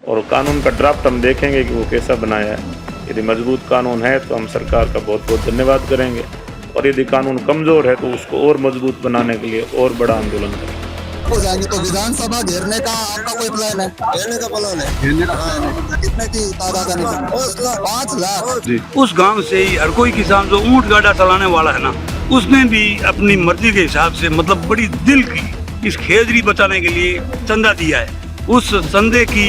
और कानून का ड्राफ्ट हम देखेंगे कि वो कैसा बनाया है। यदि मजबूत कानून है तो हम सरकार का बहुत बहुत धन्यवाद करेंगे, और यदि कानून कमज़ोर है तो उसको और मजबूत बनाने के लिए और बड़ा आंदोलन करेंगे। हो जाएंगे तो विधानसभा घेरने का आपका कोई प्लान है? घेरने का प्लान है। घेरने का प्लान है। कितने की तादाद है? 5 लाख। जी। उस गांव से ही हर कोई किसान जो ऊंट गाड़ा चलाने वाला है ना, उसने भी अपनी मर्जी के हिसाब से मतलब बड़ी दिल की इस खेजड़ी बचाने के लिए चंदा दिया है। उस चंदे की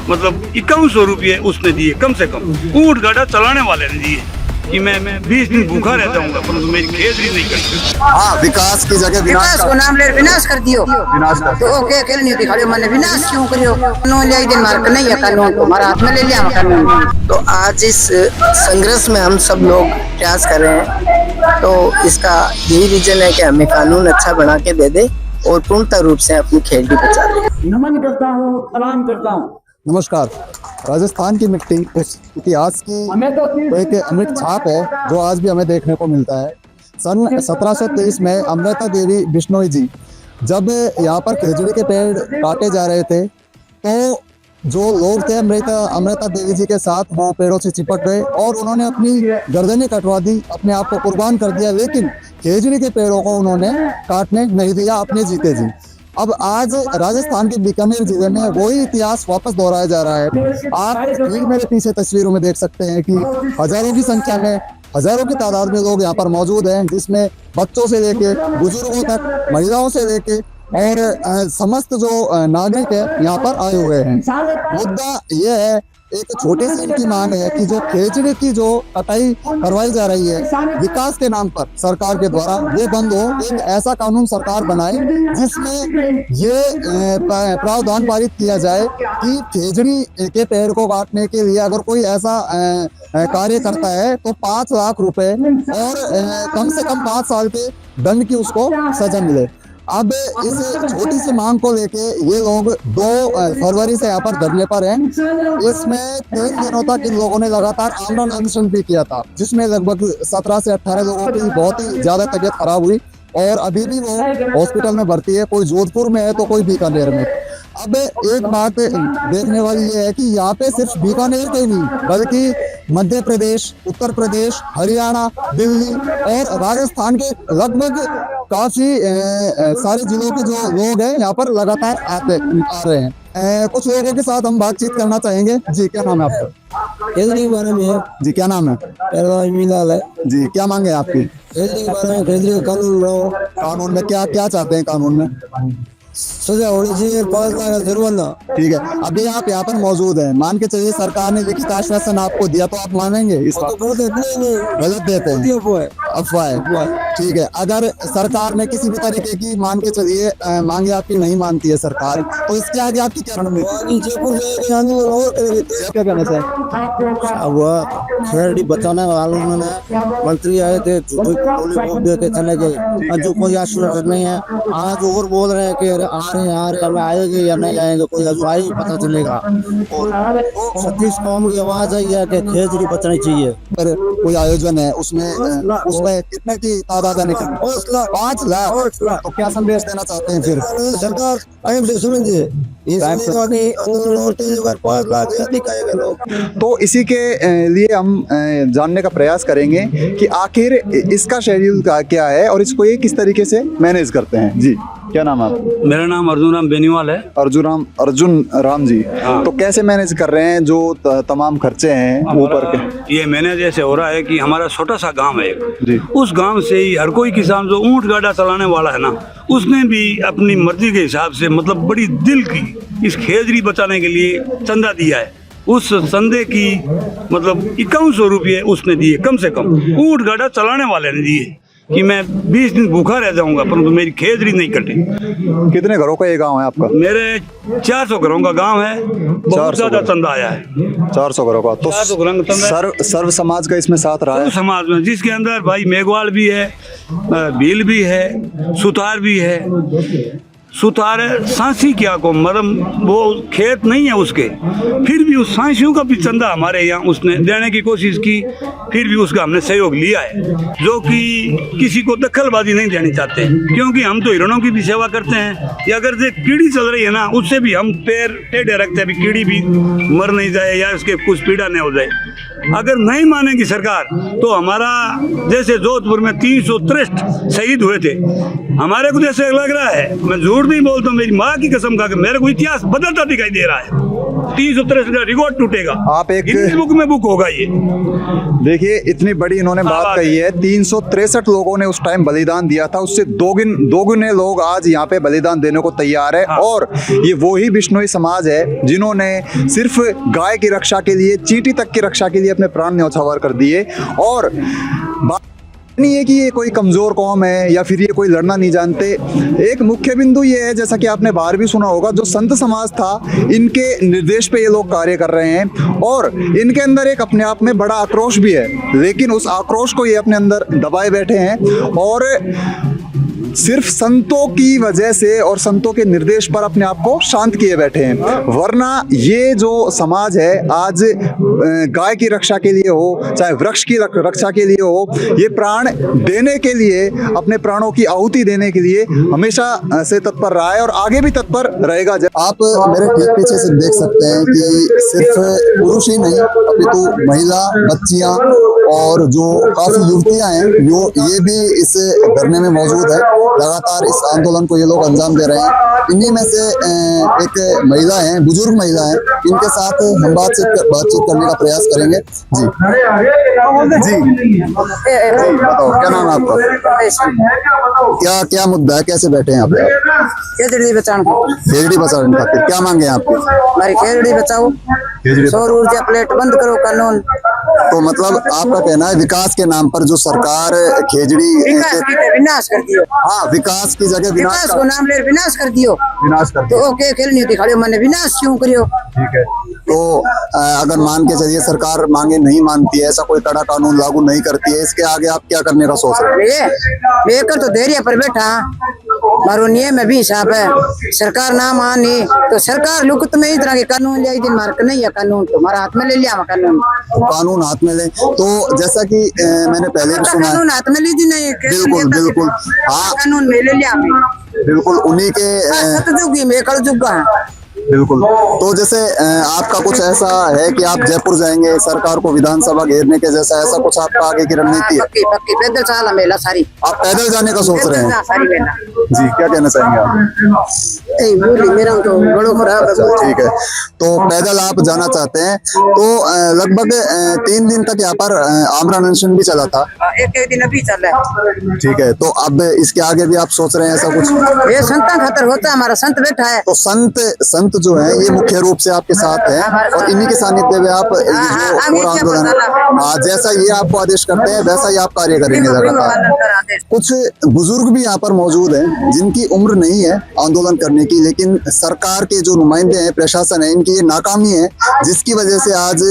मतलब 5100 रुपये उसने दिए, कम से कम ऊंट गाड़ा चलाने वाले ने दिए कि मैं 20 दिन भूखा रह जाऊंगा, परंतु मेरी खेजड़ी नहीं करेगी। हाँ, विकास की जगह विकास को नाम ले विनाश कर दियो। तो ओके अकेले नहीं दिखाड़ियो, मैंने विनाश क्यों करियो? कानून ले दिन मार नहीं है, कानून को हमारा हाथ में ले लिया कानून। तो आज इस संघर्ष में हम सब लोग प्रयास कर रहे हैं, तो इसका यही रीजन है कि हमें कानून अच्छा बना के दे दे और पूर्णतः रूप से अपनी खेजड़ी बचा दे। नमन करता हूँ, सलाम करता हूँ। नमस्कार। राजस्थान की मिट्टी उस इतिहास की एक अमृत छाप है जो आज भी हमें देखने को मिलता है। सन 1723 में अमृता देवी बिश्नोई जी जब यहाँ पर खजूरी के पेड़ काटे जा रहे थे, तो जो लोग थे अमृता देवी जी के साथ वो पेड़ों से चिपक गए और उन्होंने अपनी गर्दनें कटवा दी, अपने आप को कुर्बान कर दिया, लेकिन खजूरी के पेड़ों को उन्होंने काटने नहीं दिया अपने जीते जी। अब आज राजस्थान के बीकानेर जिले में वही इतिहास वापस दोहराया जा रहा है। आप ठीक मेरे पीछे तस्वीरों में देख सकते हैं कि हजारों की संख्या में, हजारों की तादाद में लोग यहाँ पर मौजूद हैं, जिसमें बच्चों से लेके बुजुर्गों तक, महिलाओं से लेके और समस्त जो नागरिक है यहाँ पर आए हुए हैं। मुद्दा ये है, एक छोटी सी इनकी मांग है कि जो खेजड़ी की जो कटाई करवाई जा रही है विकास के नाम पर सरकार के द्वारा, ये बंद हो। एक ऐसा कानून सरकार बनाए जिसमें ये प्रावधान पारित किया जाए कि खेजड़ी के पेड़ को काटने के लिए अगर कोई ऐसा कार्य करता है तो 5 लाख रुपए और कम से कम 5 साल के दंड की उसको सजा मिले। अब इस छोटी सी मांग को लेके ये लोग 2 फरवरी से यहाँ पर धरने पर हैं। इसमें 3 दिनों तक इन लोगों ने लगातार आमरण अनशन भी किया था, जिसमें लगभग 17 से 18 लोगों की बहुत ही ज्यादा तबीयत खराब हुई और अभी भी वो हॉस्पिटल में भर्ती है। कोई जोधपुर में है तो कोई बीकानेर में। अब एक बात देखने वाली ये है कि यहाँ पे सिर्फ बीकानेर के नहीं बल्कि मध्य प्रदेश, उत्तर प्रदेश, हरियाणा, दिल्ली और राजस्थान के लगभग काफी सारे जिलों के जो लोग हैं यहाँ पर लगातार आ रहे हैं। कुछ लोगों के साथ हम बातचीत करना चाहेंगे। जी, क्या नाम है आपका? खेजड़ी के बारे में है जी, क्या नाम है? मीलाल है जी, क्या मांगे आपकी? खेजड़ी के बारे में। खेजड़ी का कानून बनाओ। कानून में क्या क्या चाहते हैं? कानून में सजा होनी चाहिए, 5 लाख का जुर्माना। ठीक है, अभी आप यहाँ पर मौजूद हैं, मान के चलिए सरकार ने लिखित आश्वासन आपको दिया तो आप मानेंगे इस बात? गलत देते हैं, अफवाह है। ठीक है, अगर सरकार ने किसी भी तरीके की मान के चलिए मांगे आपकी नहीं मानती है सरकार, तो इसके आगे आपकी क्या रणनीति? क्या कहना चाहिए? बचाने वालों ने मंत्री आए थे, चले गए, जो कोई आश्वासन नहीं है। आज और बोल रहे हैं कि आ रहे हमें आएंगे या नहीं आएंगे, कोई अजवाई पता चलेगा। और 36 कौम की आवाज आई है कि खेजड़ी बचनी चाहिए। पर कोई आयोजन है उसमें कितने की तादाद है? 5 लाख। तो क्या संदेश देना चाहते हैं फिर? सरकार टाइम से सुनेंगे, तो इसी के लिए हम जानने का प्रयास करेंगे कि आखिर इसका शेड्यूल क्या है और इसको ये किस तरीके से मैनेज करते हैं। जी, क्या नाम है आपका? मेरा नाम अर्जुन राम बेनीवाल है। अर्जुन राम जी। हाँ। तो कैसे मैनेज कर रहे हैं जो तमाम खर्चे हैं ऊपर के? ये मैनेज ऐसे हो रहा है कि हमारा छोटा सा गांव है एक, जी। उस गांव से ही हर कोई किसान जो ऊंट गाड़ा चलाने वाला है ना, उसने भी अपनी मर्जी के हिसाब से मतलब बड़ी दिल की इस खेजड़ी बचाने के लिए चंदा दिया है। उस चंदे की मतलब 5100 रुपये उसने दिए, कम से कम ऊंट गाड़ा चलाने वाले ने दिए कि मैं 20 दिन भूखा रह जाऊंगा, परंतु मेरी खेजड़ी नहीं कटेगी। कितने घरों का ये गांव है आपका? मेरे 400 घरों का गांव है, बहुत ज्यादा चंदा आया है। 400 घरों का। तो 400 घरों का चंदा सर्व समाज का इसमें साथ रहा है? समाज में, जिसके अंदर भाई मेघवाल भी है, भील भी है, सुतार भी है, सुथार है, सांसी क्या को मतलब वो खेत नहीं है उसके, फिर भी उस सांसियों का भी चंदा हमारे यहाँ उसने देने की कोशिश की, फिर भी उसका हमने सहयोग लिया है, जो कि किसी को दखलबाजी नहीं देनी चाहते, क्योंकि हम तो हिरणों की भी सेवा करते हैं। या अगर जो कीड़ी चल रही है ना, उससे भी हम पैर टेढ़े रखते हैं, भी कीड़ी भी मर नहीं जाए या उसके कुछ पीड़ा नहीं हो जाए। अगर नहीं मानेगी सरकार तो हमारा जैसे जोधपुर में 363 शहीद हुए थे, हमारे को जैसे लग रहा है, मैं झूठ नहीं बोलता, मेरी माँ की कसम खा के मेरे को इतिहास बदलता दिखाई दे रहा है। 363 का रिकॉर्ड टूटेगा, आप एक गिनीज बुक में बुक होगा ये। देखिए इतनी बड़ी इन्होंने बात कही है, 363 लोगों ने उस टाइम बलिदान दिया था, उससे दोगुने लोग आज यहाँ पे बलिदान देने को तैयार है। और ये वही बिश्नोई समाज है जिन्होंने सिर्फ गाय की रक्षा के लिए, चींटी तक की रक्षा के लिए अपने प्राण न्यौछावर कर दिए। और नहीं है कि ये कोई कमजोर कौम है या फिर ये कोई लड़ना नहीं जानते। एक मुख्य बिंदु ये है, जैसा कि आपने बाहर भी सुना होगा, जो संत समाज था इनके निर्देश पे ये लोग कार्य कर रहे हैं और इनके अंदर एक अपने आप में बड़ा आक्रोश भी है, लेकिन उस आक्रोश को ये अपने अंदर दबाए बैठे हैं और सिर्फ संतों की वजह से और संतों के निर्देश पर अपने आप को शांत किए बैठे हैं। वरना ये जो समाज है आज गाय की रक्षा के लिए हो, चाहे वृक्ष की रक्षा के लिए हो, ये प्राण देने के लिए, अपने प्राणों की आहुति देने के लिए हमेशा से तत्पर रहा है और आगे भी तत्पर रहेगा। आप मेरे ठीक पीछे से देख सकते हैं कि सिर्फ पुरुष ही नहीं अपितु महिला, बच्चियां और जो काफी युवतियां हैं ये भी इस धरने में मौजूद है। लगातार इस आंदोलन को ये लोग अंजाम दे रहे हैं। इन्हीं में से एक महिला है, बुजुर्ग महिला है, इनके साथ हम बातचीत करने का प्रयास करेंगे। जी जी बताओ, क्या नाम है आपका? क्या मुद्दा है, कैसे बैठे हैं यहाँ पे? खेजड़ी बचाओ, खेजड़ी बचाने खातिर क्या मांगे हैं आपकी? हमारी खेजड़ी बचाओ, सौर ऊर्जा प्लेट बंद करो कानून। तो मतलब आपका कहना है विकास के नाम पर जो सरकार खेजड़ी विनाश कर दियो। हाँ, विकास की जगह विकास को नाम ले विनाश कर दियो, विनाश कर तो ओके खेल नहीं दिखाड़ियो, मैंने विनाश क्यों करियो? ठीक है, तो अगर मान के चलिए सरकार मांगे नहीं मानती है, ऐसा कोई कड़ा कानून लागू नहीं करती है, इसके आगे आप क्या करने का सोच रहे हैं? लेकर तो धैर्य पर बैठा मारो नियम में भी हिसाब है, सरकार ना मानी तो सरकार लुकत में इस तरह के कानून ले दिन मार्क नहीं है, कानून तो हमारा हाथ में ले लिया कानून। तो कानून हाथ में ले, तो जैसा कि मैंने पहले भी सुना, कानून हाथ में लीजिए नहीं, बिल्कुल बिल्कुल, हाँ कानून में ले लिया बिल्कुल, उन्हीं के सतयुगी में कल जुगा है। बिल्कुल। तो जैसे आपका कुछ ऐसा है कि आप जयपुर जाएंगे, सरकार को विधानसभा घेरने के जैसा, ऐसा कुछ आपका आगे की रणनीति है? पक्की पक्की पैदल चला मेला सारी। आप पैदल जाने का सोच रहे हैं? सारी मेला। जी, क्या कहना चाहेंगे आप? बोली मेरा तो बड़ो खराब है। ठीक है, तो पैदल आप जाना चाहते हैं, तो लगभग 3 दिन तक यहाँ पर आमरण अनशन भी चला था। एक दिन अभी चल रहा है। ठीक है, तो अब इसके आगे भी आप सोच रहे हैं ऐसा कुछ? ये संत खतर होता है, हमारा संत बैठा है। तो संत जो है ये मुख्य रूप से आपके साथ है और इन्हीं के सानिध्य में आप जो आंदोलन, जैसा ये आपको आदेश करते हैं वैसा ही आप कार्य करेंगे लगातार। कुछ बुजुर्ग भी यहाँ पर मौजूद हैं जिनकी उम्र नहीं है आंदोलन करने की, लेकिन सरकार के जो नुमाइंदे हैं, प्रशासन है, इनकी ये नाकामी है जिसकी वजह से आज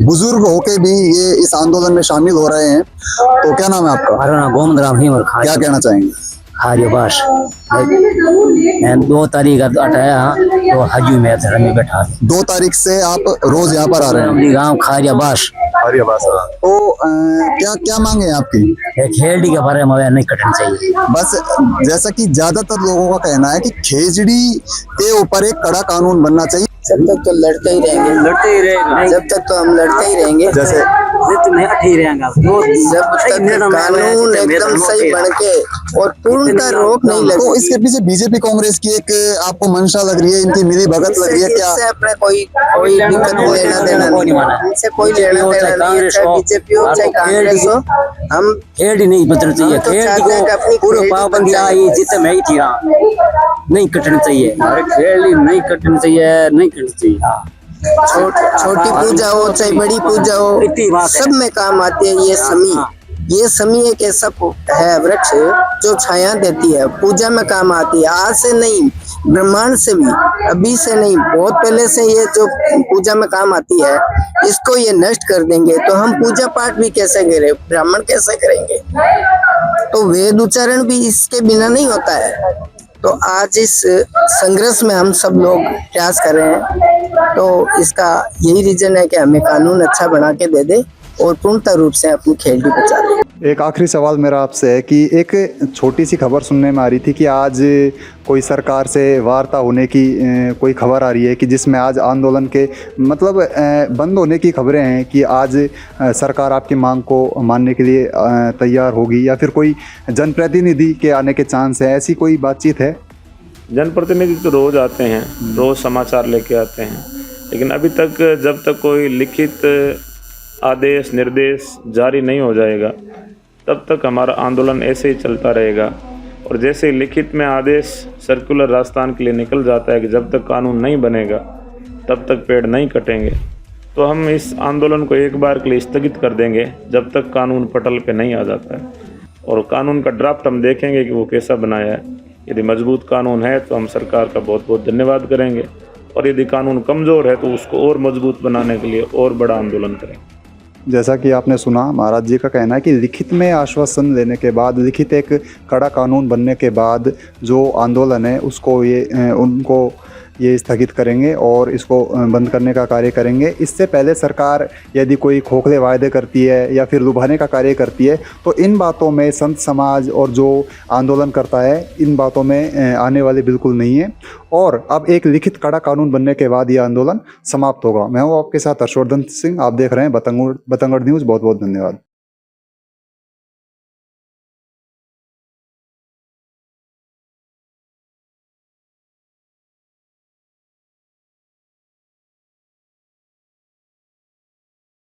बुजुर्ग होके भी ये इस आंदोलन में शामिल हो रहे हैं। तो क्या नाम है आपका? हमारा नाम गोविंद राम है और क्या कहना चाहेंगे? खारियाबास 2 तारीख हटाया तो हजू में धर्म में बैठा। 2 तारीख से आप रोज यहाँ पर आ रहे हैं? गाँव खारियाबास। तो क्या मांगे हैं आपकी? खेजड़ी के बारे में नहीं कटनी चाहिए। बस जैसा कि ज्यादातर लोगों का कहना है कि खेजड़ी के ऊपर एक कड़ा कानून बनना चाहिए। जब तक तो लड़ते ही रहेंगे, जब तक तो हम लड़ते ही रहेंगे, जैसे जब तक कानून एकदम सही बन के और पूर्णतः रोक नहीं लगे। तो इसके पीछे बीजेपी कांग्रेस की एक आपको मंशा लग रही है, इनकी मिली भगत लग रही है क्या? इससे अपने कोई दिक्कत लेना देना नहीं, इससे कोई लेना देना नहीं, चाहे बीजेपी हो चाहे कांग्रेस हो। हम खेजड़ी नहीं बदलनी चाहिए, खेजड़ी को पूरी पाबंदी आई जितने में ही थी नहीं कटनी चाहिए, खेजड़ी नहीं कटनी चाहिए, नहीं करनी चाहिए। छोटी पूजा हो चाहे बड़ी पूजा हो, सब में काम आती है ये समी। ये समी एक ऐसा है वृक्ष जो छाया देती है, पूजा में काम आती है। आज से नहीं, ब्रह्मांड से भी, अभी से नहीं, बहुत पहले से ये जो पूजा में काम आती है, इसको ये नष्ट कर देंगे तो हम पूजा पाठ भी कैसे करें, ब्राह्मण कैसे करेंगे? तो वेद उच्चारण भी इसके बिना नहीं होता है। तो आज इस संघर्ष में हम सब लोग प्रयास कर रहे हैं। तो इसका यही रीजन है कि हमें कानून अच्छा बना के दे दे और पूर्णतः रूप से अपनी खेल भी बचा ले। एक आखिरी सवाल मेरा आपसे है कि एक छोटी सी खबर सुनने में आ रही थी कि आज कोई सरकार से वार्ता होने की कोई खबर आ रही है कि जिसमें आज आंदोलन के मतलब बंद होने की खबरें हैं कि आज सरकार आपकी मांग को मानने के लिए तैयार होगी या फिर कोई जनप्रतिनिधि के आने के चांस है, ऐसी कोई बातचीत है? जनप्रतिनिधि तो रोज़ आते हैं, रोज़ समाचार लेके आते हैं, लेकिन अभी तक जब तक कोई लिखित आदेश निर्देश जारी नहीं हो जाएगा तब तक हमारा आंदोलन ऐसे ही चलता रहेगा। और जैसे ही लिखित में आदेश सर्कुलर राजस्थान के लिए निकल जाता है कि जब तक कानून नहीं बनेगा तब तक पेड़ नहीं कटेंगे, तो हम इस आंदोलन को एक बार के लिए स्थगित कर देंगे जब तक कानून पटल पे नहीं आ जाता है। और कानून का ड्राफ्ट हम देखेंगे कि वो कैसा बनाया है। यदि मजबूत कानून है तो हम सरकार का बहुत बहुत धन्यवाद करेंगे, और यदि कानून कमज़ोर है तो उसको और मजबूत बनाने के लिए और बड़ा आंदोलन करेंगे। जैसा कि आपने सुना, महाराज जी का कहना है कि लिखित में आश्वासन लेने के बाद, लिखित एक कड़ा कानून बनने के बाद जो आंदोलन है उसको उनको ये स्थगित करेंगे और इसको बंद करने का कार्य करेंगे। इससे पहले सरकार यदि कोई खोखले वायदे करती है या फिर लुभाने का कार्य करती है तो इन बातों में संत समाज और जो आंदोलन करता है इन बातों में आने वाले बिल्कुल नहीं है। और अब एक लिखित कड़ा कानून बनने के बाद ये आंदोलन समाप्त होगा। मैं हूँ आपके साथ हर्षवर्धन सिंह, आप देख रहे हैं बतंगड़ न्यूज़। बहुत बहुत धन्यवाद।